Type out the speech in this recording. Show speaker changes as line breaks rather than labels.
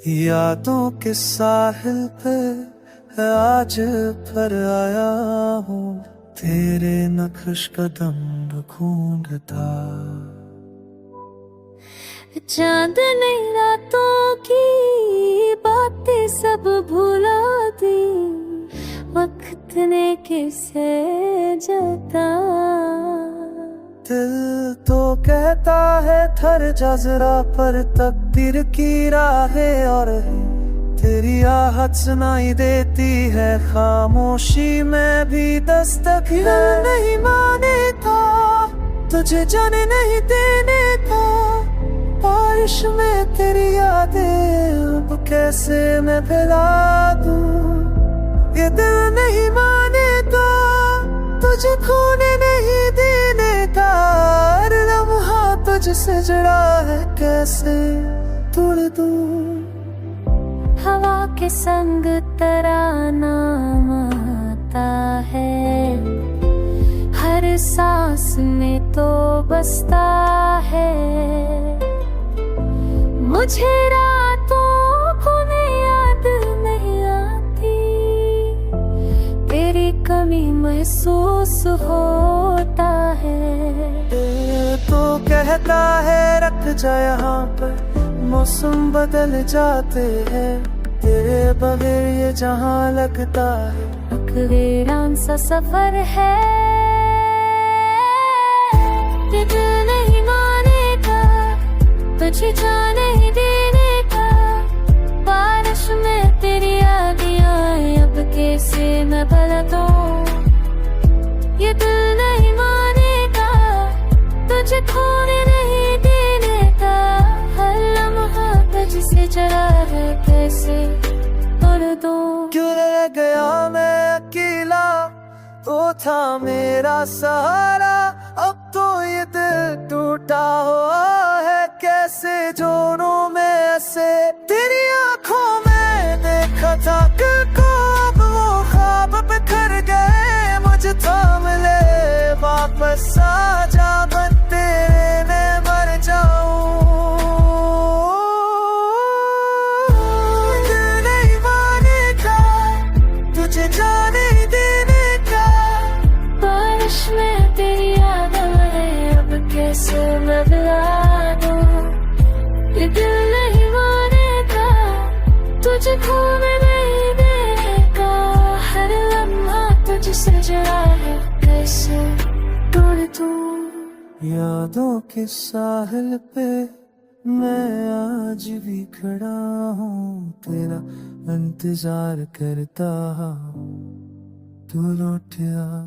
यादों के साहिल पे आज पर आया हूँ, तेरे नक्श कदम ढूंढता।
चांद नहीं रातों की बातें सब भुला दी, वक्त ने किसे जता।
दिल तो कहता है थर जा जरा, पर तकदीर की राहें और तेरी आहट सुनाई देती है खामोशी में भी दस्तक। नहीं माने था तुझे जाने नहीं देने था, बारिश में तेरी यादें अब कैसे मैं फैला दूं। ये दिल नहीं माने था तुझे खोने नहीं देने का, हर लम्हा तुझसे जुड़ा है कैसे तोड़ दूं।
हवा के संग तराना आता है, हर सांस में तो बसता है। मुझे रातों को याद नहीं आती, तेरी कमी महसूस होता है।
तो कहता है रख जा यहाँ पर, मौसम बदल जाते हैं, तेरे बगैर ये जहाँ लगता है
वीरान सा सफर है। दिल नहीं मानेगा तुझे जाने ही देने का, बारिश में तेरी यादें अब कैसे मैं भला दूं। ये दिल नहीं मानेगा तुझे खोने नहीं देने का, हर लम्हा तुझसे जड़ा है कैसे तोड़ दूं।
क्यों रह गया मैं अकेला, तो था मेरा सहारा, अब तो ये दिल टूटा हुआ है कैसे जोड़ूं मैं ऐसे। तेरी आंखों में देखा था कल को, अब वो ख्वाब बिखर गए, मुझे थाम ले वापस आ जा, बन तेरे में मर जाऊं। दिल नहीं मानेगा तुझे जाने देने का,
बारिश में तेरी यादें अब कैसे मैं भुला दूं। ये दिल नहीं मानेगा तुझे खोने नहीं देगा, हर लम्हा तुझसे जुड़ा है कैसे तोड़ दूं।
यादों के साहिल पे मैं आज भी खड़ा हूँ, तेरा इंतजार करता, तू लौट आ।